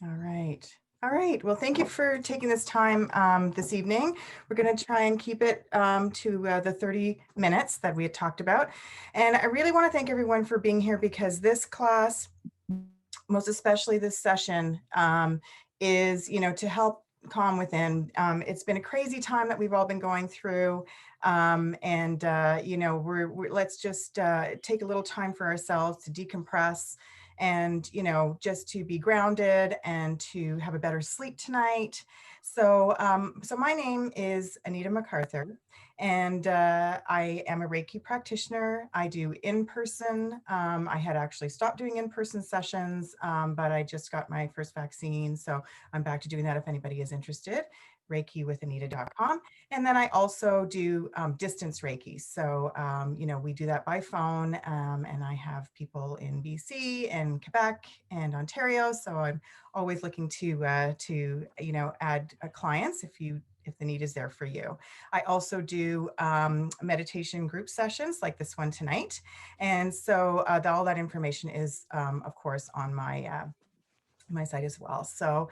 All right. All right. Well, thank you for taking this time this evening. We're going to try and keep it to the 30 minutes that we had talked about. And I really want to thank everyone for being here because this class, most especially this session, is, to help calm within. It's been a crazy time that we've all been going through. Let's just take a little time for ourselves to decompress and, just to be grounded and to have a better sleep tonight. So my name is Anita MacArthur, and I am a Reiki practitioner. I do in-person. I had actually stopped doing in-person sessions, but I just got my first vaccine. So I'm back to doing that if anybody is interested. ReikiWithAnita.com. And then I also do distance Reiki. So, we do that by phone, and I have people in BC and Quebec and Ontario. So I'm always looking to add clients if the need is there for you. I also do meditation group sessions like this one tonight. And so all that information is, of course, on my site as well. So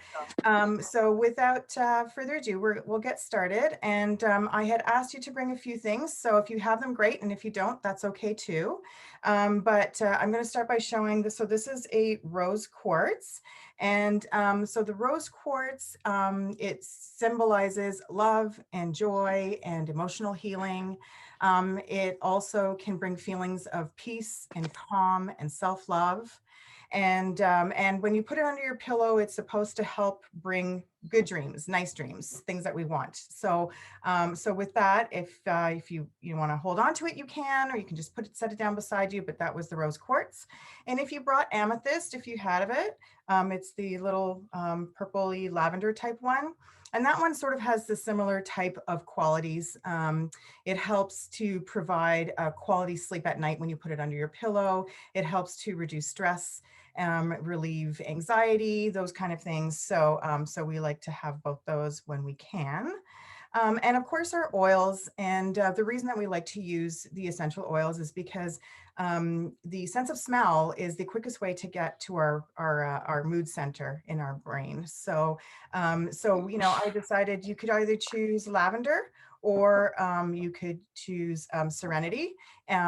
without further ado, we'll get started. And I had asked you to bring a few things. So if you have them, great. And if you don't, that's okay too. But I'm going to start by showing this. So this is a rose quartz. And so the rose quartz, it symbolizes love and joy and emotional healing. It also can bring feelings of peace and calm and self-love. And when you put it under your pillow, it's supposed to help bring good dreams, nice dreams, things that we want. So with that, if you want to hold on to it, you can, or you can just set it down beside you. But that was the rose quartz. And if you brought amethyst, if you had of it, it's the little purpley lavender type one. And that one sort of has the similar type of qualities. It helps to provide a quality sleep at night when you put it under your pillow. It helps to reduce stress, relieve anxiety, those kind of things. So we like to have both those when we can. And of course, our oils. And the reason that we like to use the essential oils is because the sense of smell is the quickest way to get to our mood center in our brain. I decided you could either choose lavender or you could choose serenity.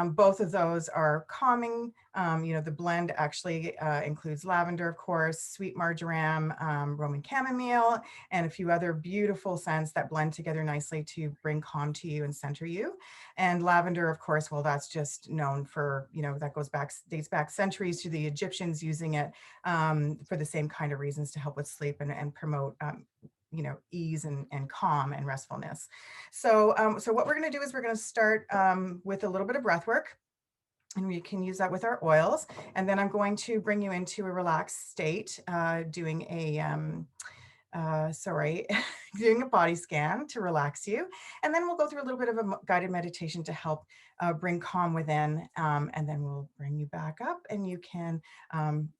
Both of those are calming. The blend actually includes lavender, of course, sweet marjoram, Roman chamomile, and a few other beautiful scents that blend together nicely to bring calm to you and center you. And lavender, of course, well, that's just known for, that dates back centuries to the Egyptians using it for the same kind of reasons to help with sleep and promote ease and calm and restfulness. So what we're going to do is we're going to start with a little bit of breath work. And we can use that with our oils. And then I'm going to bring you into a relaxed state, doing doing a body scan to relax you. And then we'll go through a little bit of a guided meditation to help bring calm within. And then we'll bring you back up and you can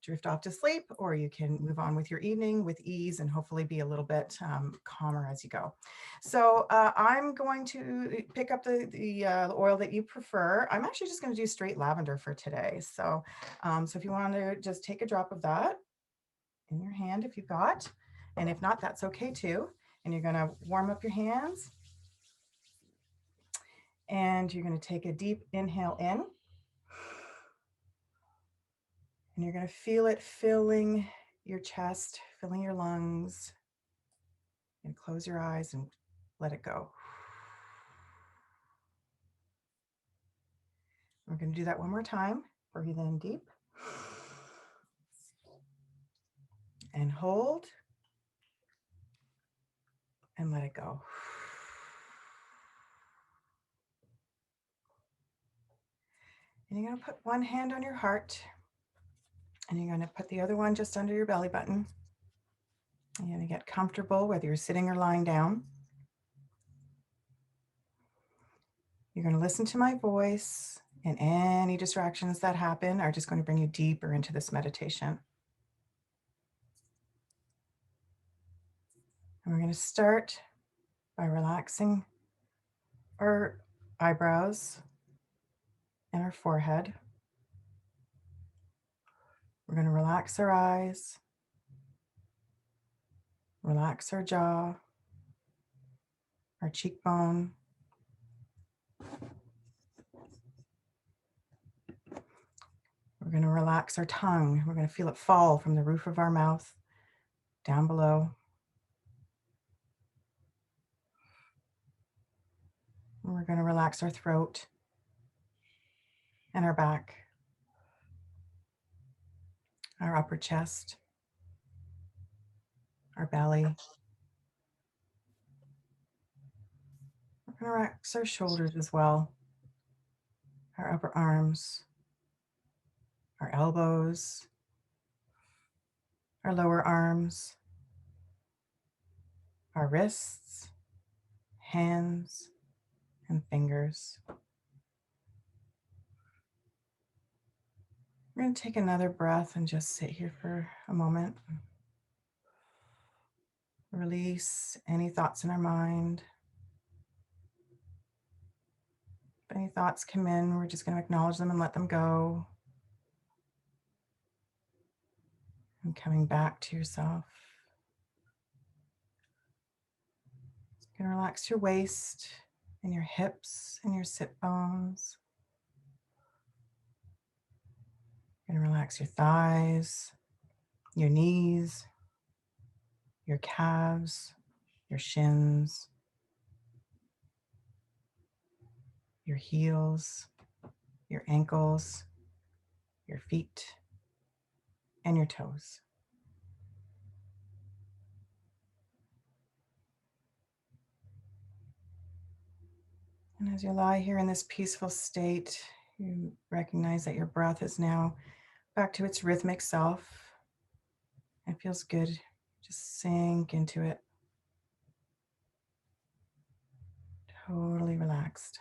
drift off to sleep, or you can move on with your evening with ease and hopefully be a little bit calmer as you go. So I'm going to pick up the oil that you prefer. I'm actually just going to do straight lavender for today. So if you want to just take a drop of that in your hand if you've got, and if not, that's okay too. And you're going to warm up your hands. And you're going to take a deep inhale in. And you're going to feel it filling your chest, filling your lungs. And close your eyes and let it go. We're going to do that one more time. Breathe in deep. And hold. And let it go. And you're going to put one hand on your heart. And you're going to put the other one just under your belly button. You're going to get comfortable whether you're sitting or lying down. You're going to listen to my voice, and any distractions that happen are just going to bring you deeper into this meditation. And we're going to start by relaxing our eyebrows and our forehead. We're going to relax our eyes Relax our jaw, our cheekbone. We're going to relax our tongue. We're going to feel it fall from the roof of our mouth down below. And we're going to relax our throat and our back, our upper chest, our belly. We're going to relax our shoulders as well, our upper arms, our elbows, our lower arms, our wrists, hands, and fingers. We're going to take another breath and just sit here for a moment. Release any thoughts in our mind. If any thoughts come in, we're just going to acknowledge them and let them go. And coming back to yourself. You're going to relax your waist and your hips and your sit bones. You're going to relax your thighs, your knees, your calves, your shins, your heels, your ankles, your feet, and your toes. And as you lie here in this peaceful state, you recognize that your breath is now back to its rhythmic self. It feels good. Just sink into it. Totally relaxed.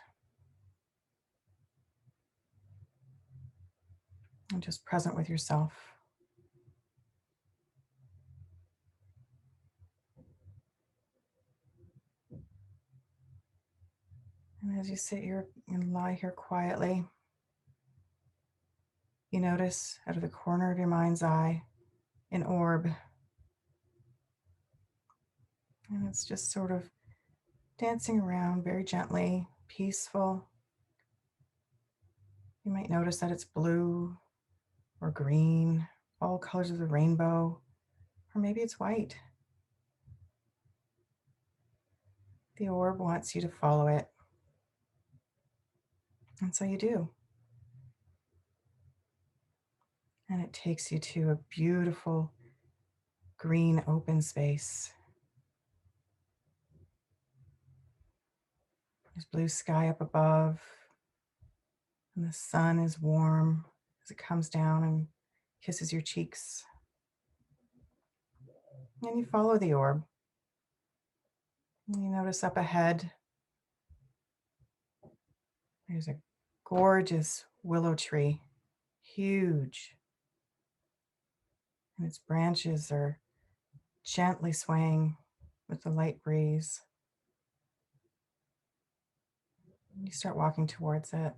And just present with yourself. And as you sit here and lie here quietly, you notice out of the corner of your mind's eye an orb. And it's just sort of dancing around very gently, peaceful. You might notice that it's blue or green, all colors of the rainbow, or maybe it's white. The orb wants you to follow it. And so you do. And it takes you to a beautiful green open space. There's blue sky up above, and the sun is warm as it comes down and kisses your cheeks. And you follow the orb. And you notice up ahead, there's a gorgeous willow tree, huge. And its branches are gently swaying with the light breeze. You start walking towards it.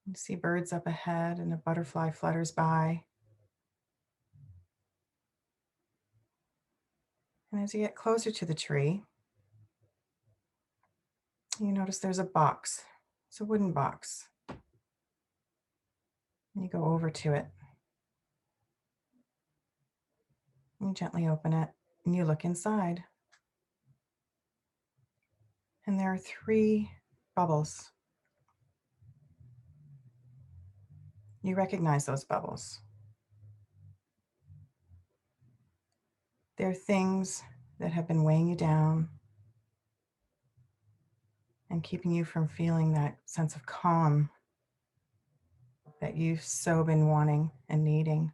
You see birds up ahead, and a butterfly flutters by. And as you get closer to the tree, you notice there's a box. It's a wooden box. And you go over to it. And you gently open it, and you look inside. And there are 3 bubbles. You recognize those bubbles. They're things that have been weighing you down and keeping you from feeling that sense of calm that you've so been wanting and needing.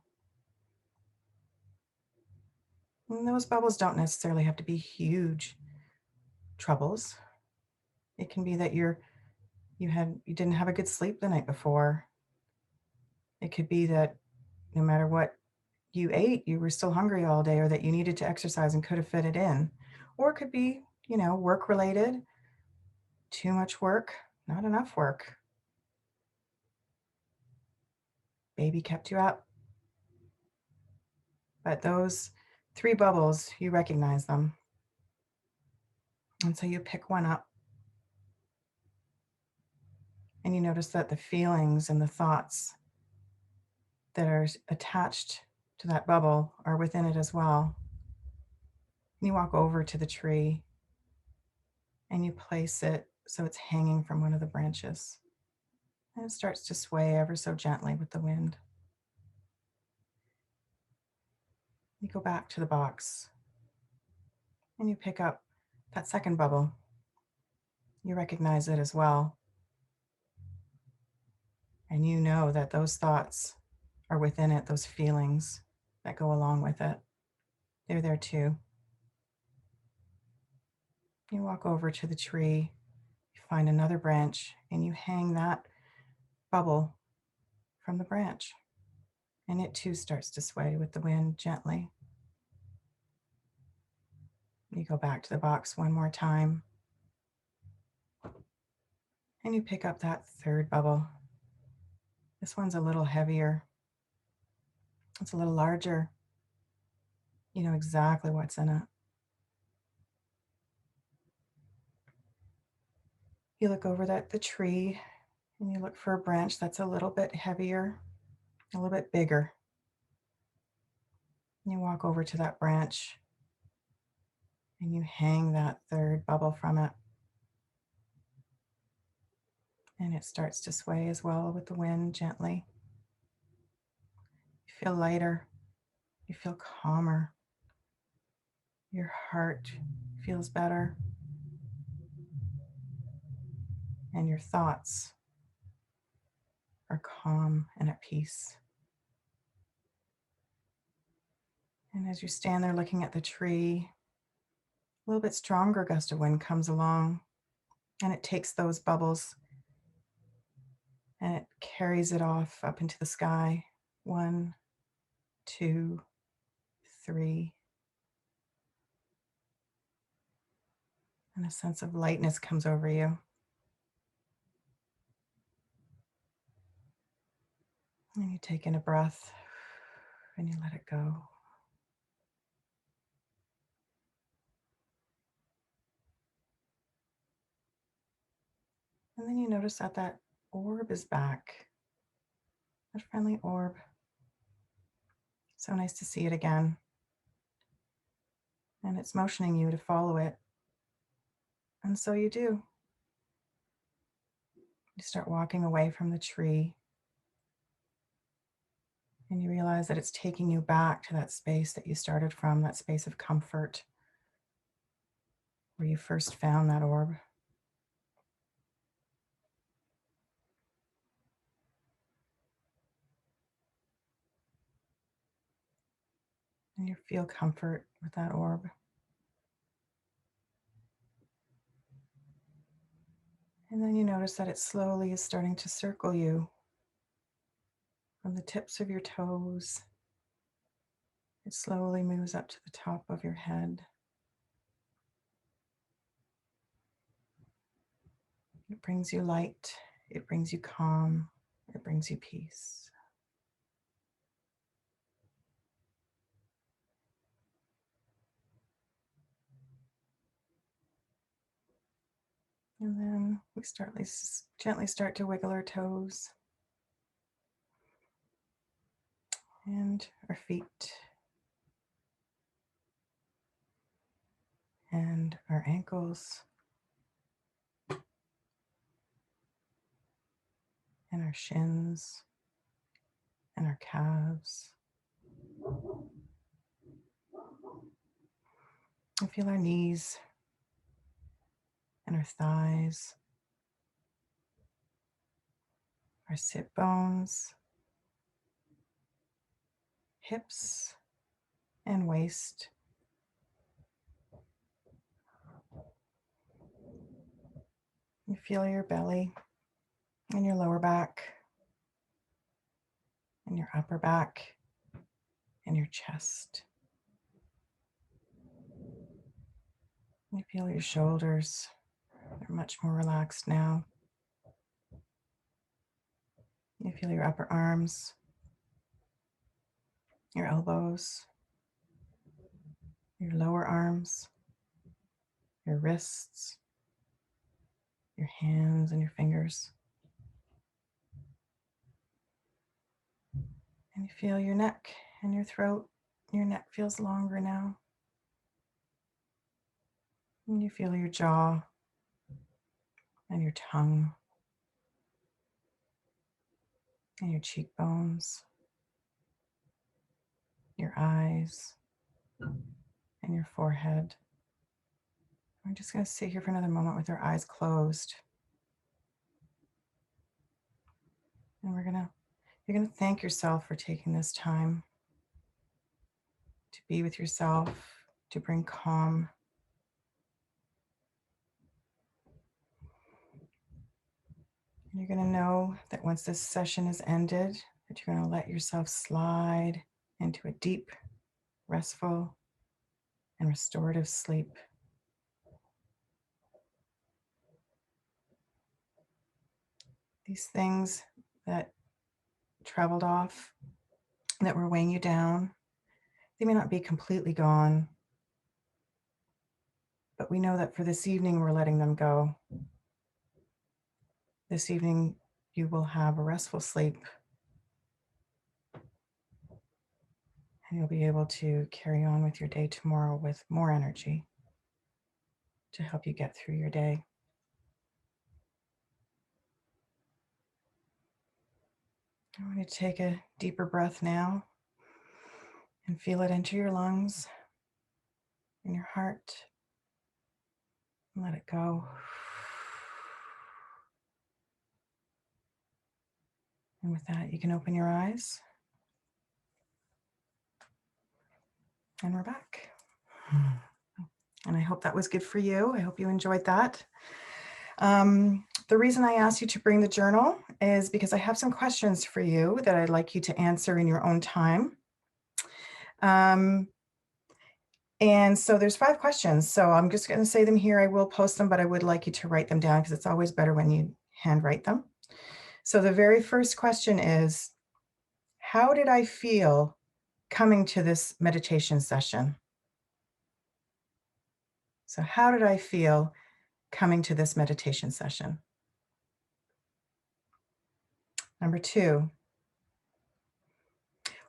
And those bubbles don't necessarily have to be huge troubles. It can be that you didn't have a good sleep the night before. It could be that no matter what you ate, you were still hungry all day, or that you needed to exercise and could have fit it in. Or it could be, work related, too much work, not enough work. Baby kept you up. But those 3 bubbles, you recognize them. And so you pick one up and you notice that the feelings and the thoughts that are attached to that bubble are within it as well. And you walk over to the tree and you place it so it's hanging from one of the branches. And it starts to sway ever so gently with the wind. You go back to the box and you pick up that second bubble. You recognize it as well. And you know that those thoughts are within it, those feelings that go along with it. They're there too. You walk over to the tree, you find another branch, and you hang that bubble from the branch. And it too starts to sway with the wind gently. You go back to the box one more time, and you pick up that third bubble. This one's a little heavier, it's a little larger. You know exactly what's in it. You look over at the tree and you look for a branch that's a little bit heavier, a little bit bigger. And you walk over to that branch and you hang that third bubble from it. And it starts to sway as well with the wind gently. You feel lighter, you feel calmer. Your heart feels better. And your thoughts are calm and at peace. And as you stand there looking at the tree, a little bit stronger gust of wind comes along and it takes those bubbles and it carries it off up into the sky. 1, 2, 3. And a sense of lightness comes over you. And you take in a breath and you let it go. And then you notice that that orb is back. That friendly orb. So nice to see it again. And it's motioning you to follow it. And so you do. You start walking away from the tree. And you realize that it's taking you back to that space that you started from, that space of comfort where you first found that orb. And you feel comfort with that orb. And then you notice that it slowly is starting to circle you from the tips of your toes. It slowly moves up to the top of your head. It brings you light. It brings you calm. It brings you peace. And then we gently start to wiggle our toes and our feet and our ankles and our shins and our calves. And feel our knees and our thighs, our sit bones, hips and waist. You feel your belly and your lower back and your upper back and your chest. You feel your shoulders. They're much more relaxed now. You feel your upper arms, your elbows, your lower arms, your wrists, your hands and your fingers. And you feel your neck and your throat. Your neck feels longer now. And you feel your jaw and your tongue and your cheekbones, your eyes and your forehead. We're just going to sit here for another moment with our eyes closed. And you're going to thank yourself for taking this time to be with yourself, to bring calm. And you're going to know that once this session is ended, that you're going to let yourself slide into a deep, restful, and restorative sleep. These things that traveled off, that were weighing you down, they may not be completely gone, but we know that for this evening, we're letting them go. This evening, you will have a restful sleep, and you'll be able to carry on with your day tomorrow with more energy to help you get through your day. I want you to take a deeper breath now and feel it enter your lungs and your heart, and let it go. And with that, you can open your eyes. And we're back. And I hope that was good for you. I hope you enjoyed that. The reason I asked you to bring the journal is because I have some questions for you that I'd like you to answer in your own time. And so there's 5 questions. So I'm just going to say them here. I will post them, but I would like you to write them down because it's always better when you handwrite them. So the very first question is, how did I feel coming to this meditation session? So how did I feel coming to this meditation session? Number 2,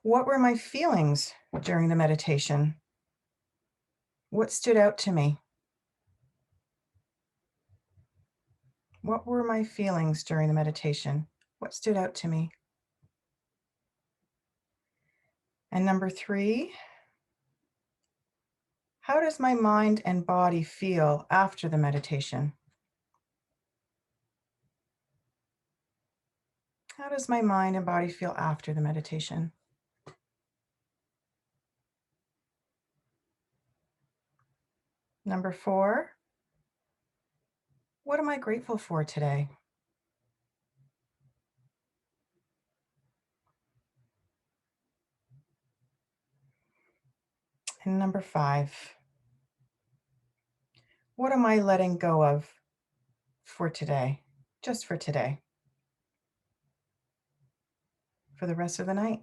what were my feelings during the meditation? What stood out to me? What were my feelings during the meditation? What stood out to me? And number 3, how does my mind and body feel after the meditation? How does my mind and body feel after the meditation? Number 4, what am I grateful for today? And number 5, what am I letting go of for today? Just for today, for the rest of the night.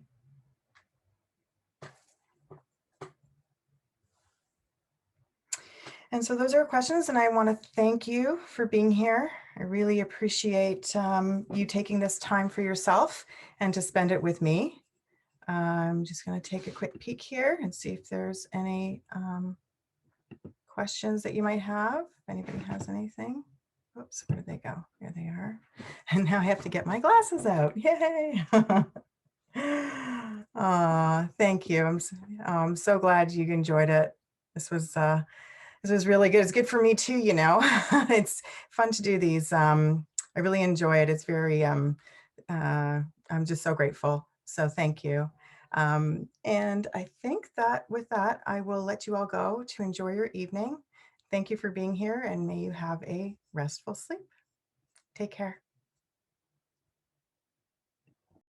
And so those are questions, and I want to thank you for being here. I really appreciate you taking this time for yourself and to spend it with me. I'm just going to take a quick peek here and see if there's any questions that you might have. If anybody has anything. Oops, where did they go? There they are. And now I have to get my glasses out. Yay! Thank you. I'm so glad you enjoyed it. This was really good. It's good for me too, you know. It's fun to do these. I really enjoy it. It's very, I'm just so grateful. So thank you. And I think that with that, I will let you all go to enjoy your evening. Thank you for being here, and may you have a restful sleep. Take care.